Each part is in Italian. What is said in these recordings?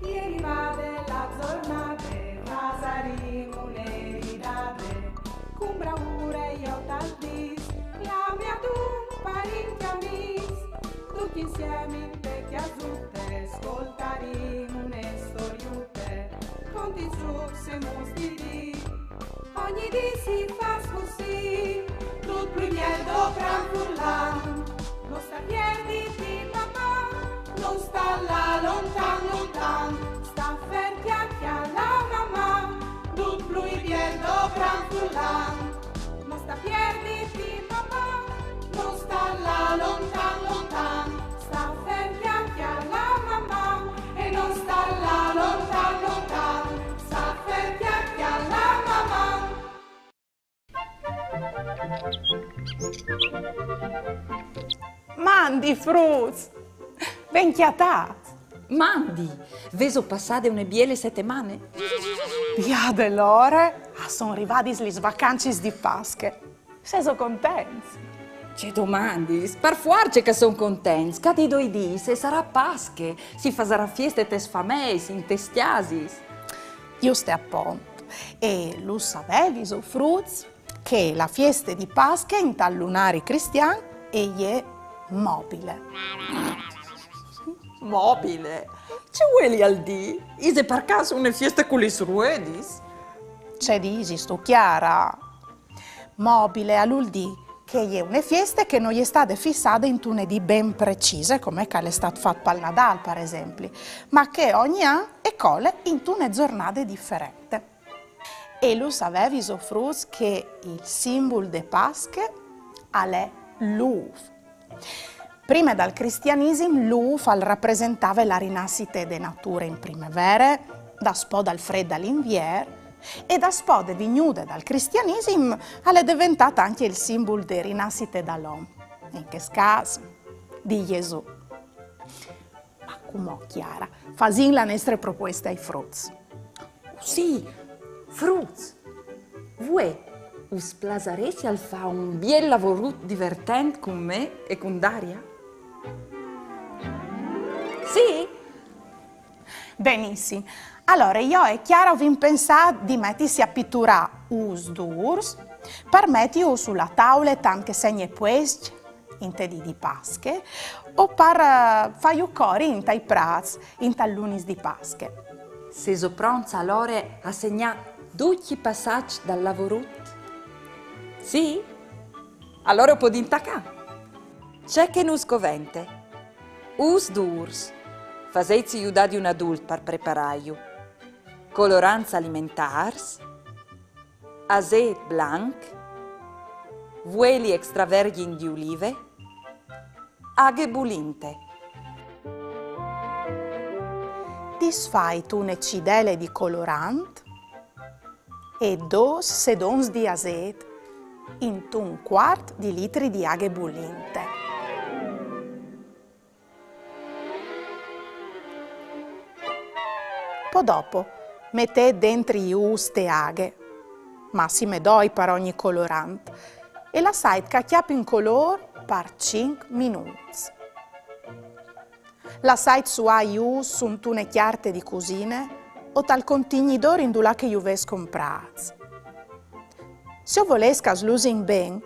Ieri va della giornata, Vasarimo un'eridate, con bravura io tal dis, la mia tu parenti amici, tutti insieme in te chiasutte, ascoltarimo une storiute, conti su se mostri, ogni di si fa così, tutto più miello franfullan, non sta piedi di mamma, non sta là lontan lontan, sta ferti alla mamma, tutto più miello franfullan, non sta piedi di mamma, non sta là lontan lontan, sta ferti alla mamma, e non sta là lontan lontan, sta ferti alla mamma. Mandi, Fruz, ben chiatat. Mandi, veso passate une biele settimane? Ja dell'ore, sono arrivati le vacanze di Pasche. Sei contenti? Che domandi, per forza che son contenti, che ti doi di, se sarà Pasche, si farà feste tes fameis, in testiasis. Io stai appunto, e lo sapevi, so Fruz, che la festa di Pasche in tal lunari cristian è mobile. Mobile? Ci vuoi al di? Ise per caso una festa con le ruedis? C'è disi, sto chiara. Mobile all'uldi che è una festa che non è stata fissata in tunedì ben precise, come che è stato fatto per il Nadal, per esempio, ma che ogni anno è colle in tune giornate differenti. E lo sapevi, so Fruz, che il simbolo de Pasche è l'uv. Prima dal cristianesimo l'uv rappresentava la rinascita della natura in primavera, da spo dal freddo all'inverno, e da spo de vignude dal cristianesimo è diventata anche il simbolo della rinascita dall'uomo, in che caso di Gesù. Ma come Chiara, fasin la nostra proposta ai Fruz. Sì, Fruz, vuoi us plasaresti al fa un bel lavoro divertente con me e con Daria? Sì? Benissimo. Allora, io e Chiara abbiamo pensato di mettersi a pitturare us durs, per mettere sulla tavola tante segne questi, in te di Pasche, o per fare i cori in tai prats, in tal lunis di Pasche. Se so pronta allora a segnare tutti i passaggi dal lavoro? Sì? Allora può intaccare. C'è che non scovente. Us durs. Fasezzi aiutare un adulto per prepararlo. Coloranza alimentars. Azet blanc. Vueli extravergin di olive. Aghe bulinte. Disfai une cidele di colorant e 2 sedons di azet in un quart di litri di aghe bulinte. Poi dopo mettete dentro ste aghe, massime 2 per ogni colorante, e lasciate che chiappi in colore per 5 minuti. Lasciate su su une chiarte di cucine o tal contignidor in dula che juves comprats. Se volete che slusin ben,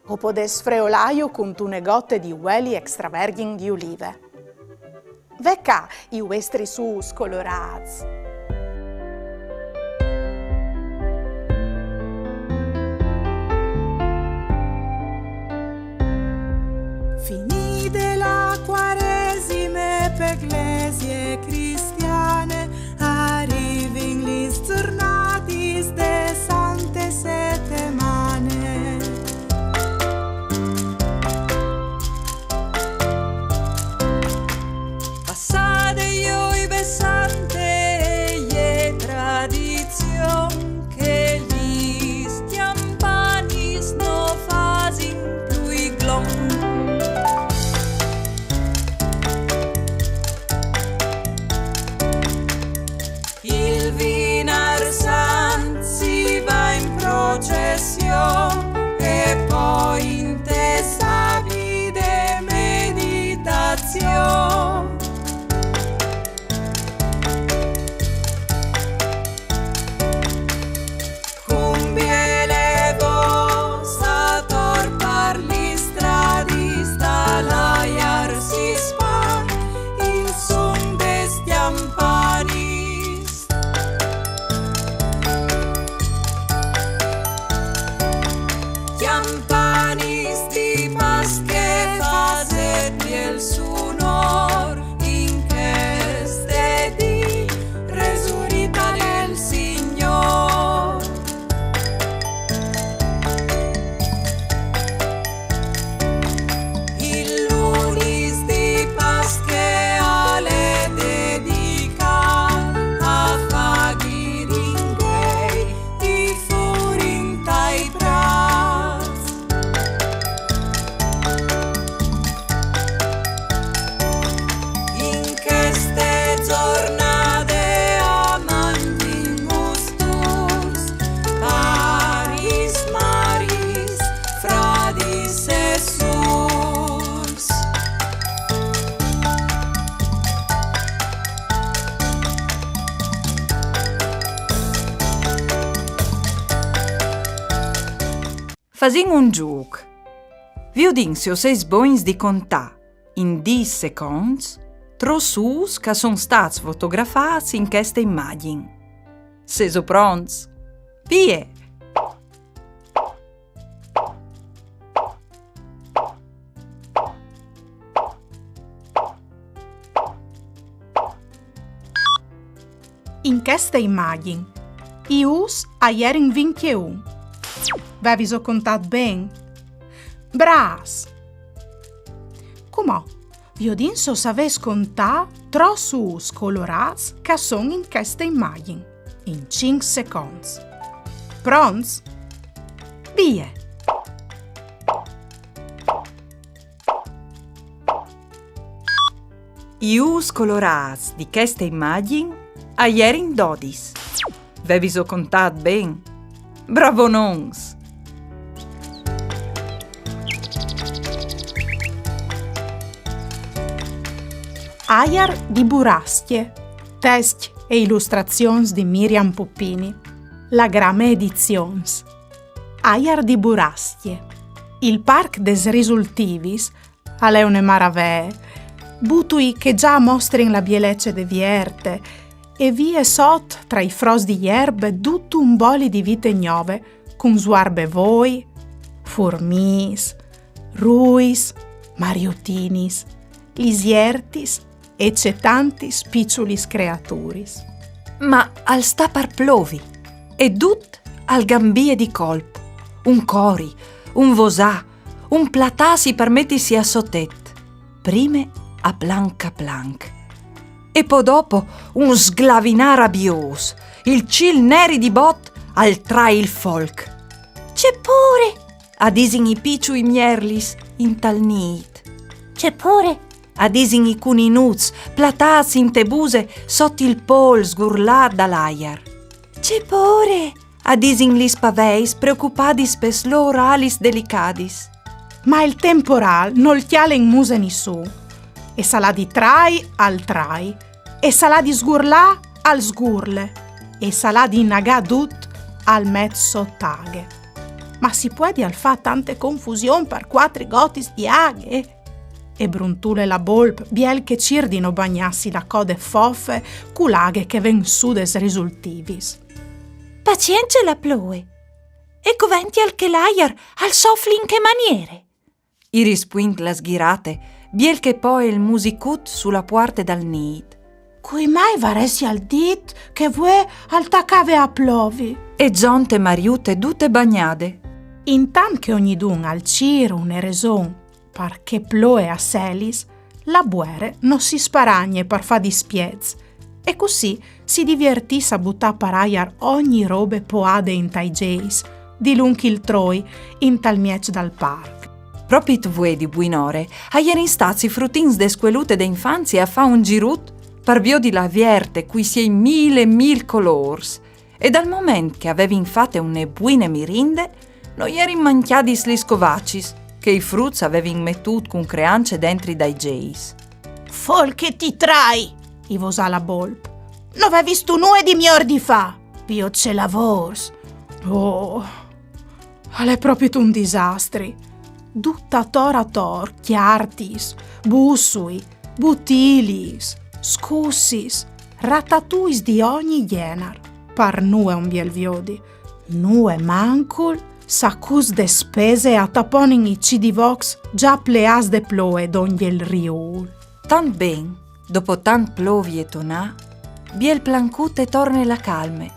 o potete sfreolaio con une gotte di ueli extravergin di olive. Vecca i vostri sus colorats. Finite la quaresime per l'esie cristiane, arrivin gli giornati de sante settimane. Passate io i besante e tradizione che gli stiampani no fasin più i glon. Il Vinar San si va in processione e poi in testa vide meditazione. fasin un giuc. Vi udin se o seis boins di contà in 10 seconds trossus che son stats fotografats in questa immagine. Seso pronts? Vie! In questa immagine, ius aierin 21. Vevis ho contat ben? Bras! Comò, vi odin so saves contà trossus colorats che son in questa immagine, in 5 seconds. Pronts? Vie! Ius colorats di questa immagine aierin 12. Vevis ho contat ben? Bravo nons! Aiar di Burastie, testi e illustrazioni di Miriam Puppini, la Grame Editions. Aiar di Burastie, il Parc des Risultivis, alle une maravè, butui che già mostrin la bielecce de vierte, e vie sot tra i fros di ierbe tutto un boli di vite gnove, con suarbe voi, formis, ruis, mariotinis, lisiertis, e c'è tanti spicciulis creaturis. Ma al sta par plovi, e dut al gambie di colpo, un cori, un vosà, un platà si permettisi a sotet, prime a planca planc. E poi dopo un sglavinar rabios, il cil neri di bot al trai il folk. C'è pure, a disin i picciu i mierlis in tal nit. C'è pure, a disin i cuninuz, plataz in tebuse sotto il pol sgurlat dall'aiar. C'è pure, a disin lis paveis preoccupadis pes lor alis delicadis. Ma il temporal non chiale in muse ni su, e salà di trai al trai, e salà di sgurlà al sgurle, e salà di nagà dut al mezzo taghe. Ma si può di al fa tante confusion per 4 gotis di aghe? E bruntule la bolp, biel che cirdino bagnassi la code foffe, culaghe che ven su des risultivis. Pazienza la ploe, e coventi al che l'aiar al sofli in che maniere? I rispuint la sghirate, biel che poi il musicut sulla puarte dal nid. Cui mai varesi al dit che vue al tacave a plovi? E zonte mariute tutte bagnade. Intan che ognidun al ciro un reson, par che ploe a selis, la buere non si sparagne par fa dispiez, e così si divertis a buttà paraiar ogni robe poade in tai geis, di lunchi il troi in tal miec dal parc. Propit vue di buinore, aier in stazi fruttins de squelute de infanzia a fa un girut par bio di la vierte cui si è mil colors, e dal moment che avevi infate une buine mirinde, noi erin manchiadis li scovacis, che i fruts avevi mettut con creance dentri dai geis. Fol che ti trai, i vosà la bolp. Non avevi visto nue di mior di fa, pio ce lavors. Oh, è proprio un disastri. Dutta tor a tor, chiartis, bussui, butilis, scussis, ratatuis di ogni genar. Par nue un biel viodi, nue mancul, s'accus de spese a taponin i cidivox già pleas de ploe d'ogni il riul. Tant ben, dopo tant plovi e tonà, biel plancute torne la calme.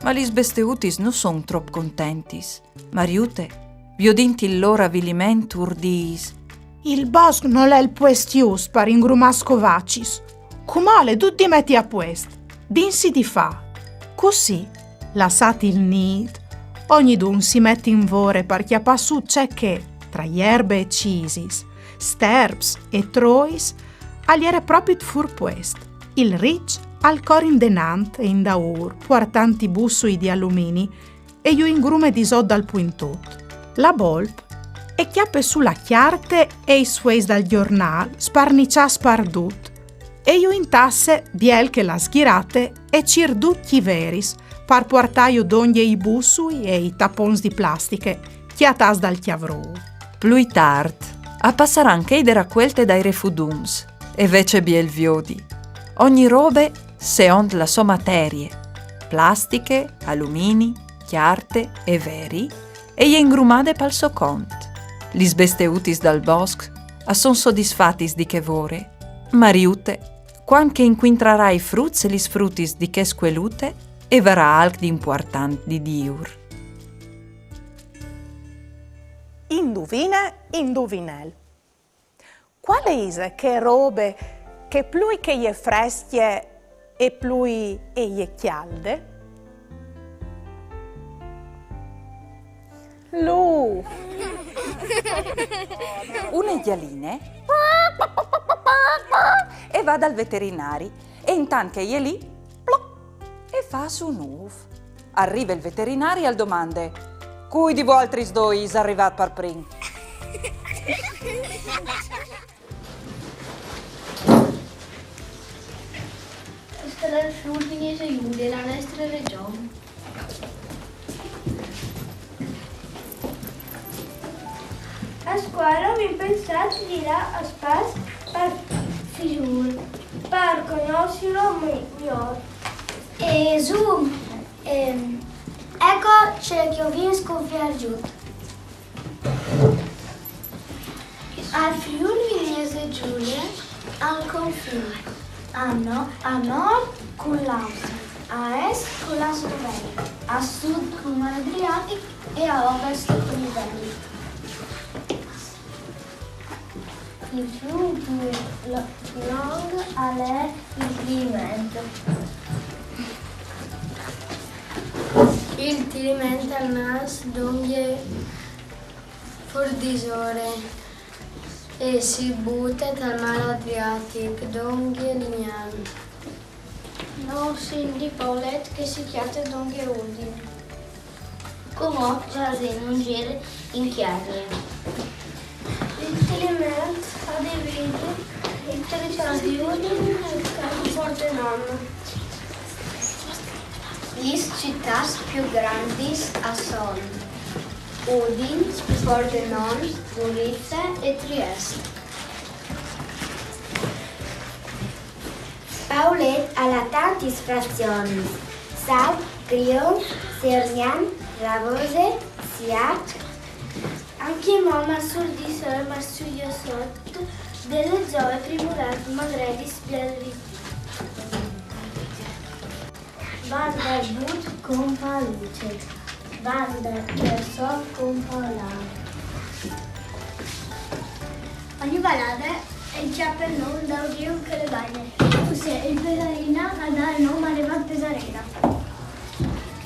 Ma lis besteutis non son trop contentis. Mariute, viodinti lor aviliment urdis. Il bosc non è il puestius par ingrumas covacis. Cumale tutti metti a puest. Dinsi di fa. Così, lasciati il nid, ognidun si mette in vore par chiapà su c'è che, tra ierbe e cisis, sterps e trois, aliere proprio fur puest. Il ricci al cor indenant e in daur, portanti bussui di allumini, e io in grume di sod dal puintut. La bolp e chiappe sulla chiarte e i sueis dal giornal, sparniccia spardut, e io in tasse biel che la schirate e cirducchi veris, par portaio d'ogni i bussui e i tapons di plastiche, chiatas dal chiavrù. Plus tard, a passaran che era quelte dai refudums, e vece biel viodi. Ogni robe seond la sua materie, plastiche, alumini, chiarte e veri, e gli ingrumade pal so cont. Lis besteutis dal bosc, a son soddisfatis di che vore, ma riute, quanche inquintrarà i fruts e lis frutis di che squelute, e verrà alc di important di diur. Induvine, induvinel. Quale is che robe che plui che je fresche e plui e je chialde? Lu! Une ghialine e va dal veterinario e intanto che è lì ploc, e fa su nuv. Arriva il veterinario e al domande: cui di voi altri due is arrivat per prim? Questa è il Friuli Giulia, la nostra regione. A scuola mi pensate di là a spas per figure, per conoscerlo meglio. E su, ecco c'è che ho visto viaggiato. Al Friuli Venezia Giulia, al confine. A nord con l'Austria, a est con la Slovenia, a sud con l'Adriatico e a ovest con i Belgi. Il più lungo è il Tirimento. Il Tirimento è nas d'unghie fordisore e si butta dal mare Adriatico d'unghie lignane. No, di Paulet che si chiama d'unghie udine. Come giardino un giro in chiave. Il Tirimento ha dei viti, il territorio di Udine e il campo Pordenone. Le città più grandi sono Udine, Pordenone, Gorizia e Trieste. Paulet ha tante frazioni: Sal, Grion, Sernian, Ravose, Siat. Anche Moma sul di sole ma studio sotto delle zone primorate magrebis belli. Vanda but con paluce, vanda perso con paolare. Ogni balada è il cappellone da un rio che le bagne. Cos'è il pesarina a dare nome alle van pesarina.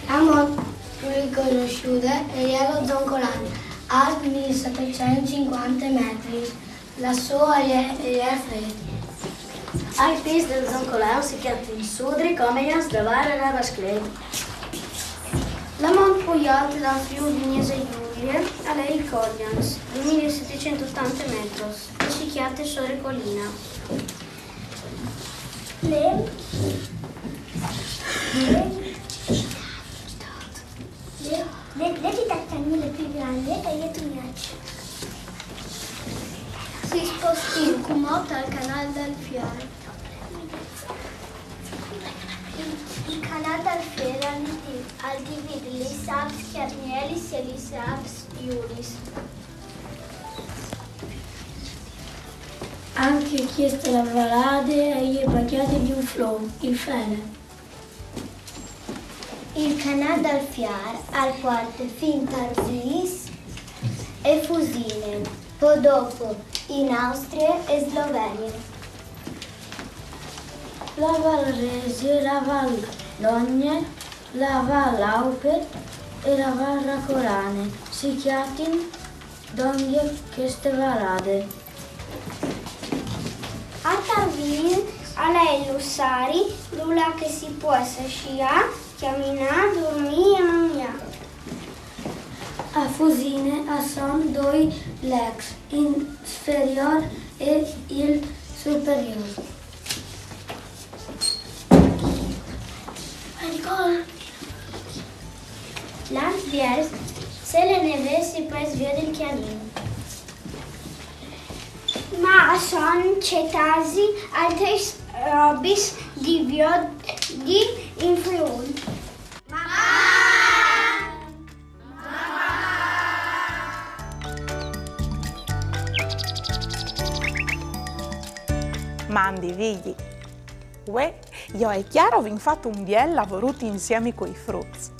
Amor, riconosciuta è lo zoncolano. A 1750 metri, la sua è fredda. Al pis del zoncolano si chiama in sudri come gli sdavare la vascletta. La Mont Puyol della Friuli Venezia Giulia a lei il Cordians, 2780 metri, e si chiama Sore Colina. Le città canine più grandi è Jetuniac. Si sposti in Cumot al canale del Fiore. Il canale del Fiore al divide l'Isabs Carnielis e l'Isabs Iulis. Anche chiesto la Valade e gli baggiati di un flow, il Fene. Il canale del Fiar al quarto fin Tarsis e Fusine, poi dopo in Austria e Slovenia. La Val Resio, la Val Logne, la Val Aupe e la Val Racorane si chiamano donde queste valade. A Tavin, a lei Lussari, là che si può sciare, camminare, dormire e mangiare. A Fusine sono due lex, inferior e il superiore. L'Antriers Se le neve si pres via del chianin. Ma son cetasi altes robis di di influon. Mandi, vigli. Uè, io è chiaro vi fatto un biel lavoruto insieme coi frutti.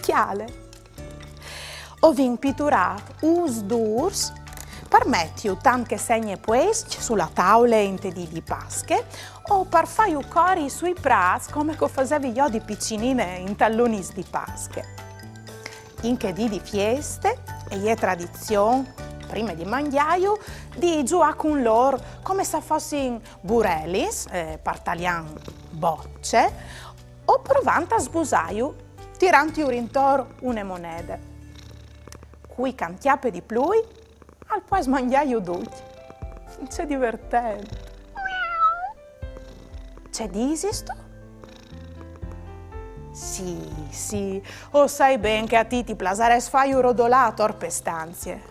Chiale. Ho vin pitturato us durs per mettere tante segne poesiche sulla tavola in di pasche o per fare i cori sui prats come facevi io di piccinine in talloni di pasche. In che di fieste e è tradizione, prima di mangiaio, di giocare con loro come se fossero burelis, partalian bocce, o provando a sbusaio, tirando intorno une monete. Qui cantiape di plui, al poi smangiaio tutti. C'è divertente. C'è disisto? Sì, o sai ben che a ti plasares fai un rodolator per stanzie.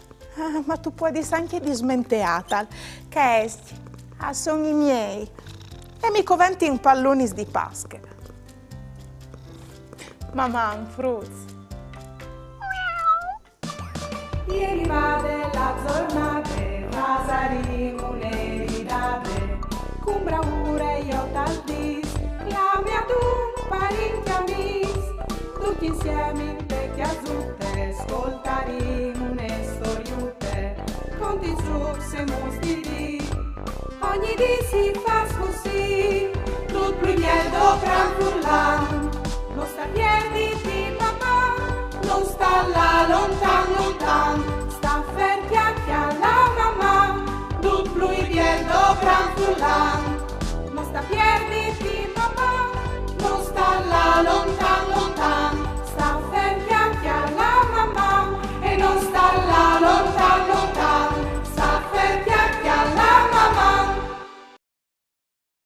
Ma tu puoi anche dismenteata, che esti, a sogni miei, e mi coventi in palloni di pasche. Mamma, fruzzi. Ieri vade la giornata, pasaremo un'eridate, con bravura io t'aldis, la mia tu parenti amis, tutti insieme in vecchia zutte, ascoltaremo une storiute, conti trucs e mostri, ogni dì si fa così, tutto più mieldo gran furlan, non sta piedi di mamma, non sta là lontan, sta ferti anche alla mamma, tutto più mieldo gran furlan, non sta piedi di mamma, non sta là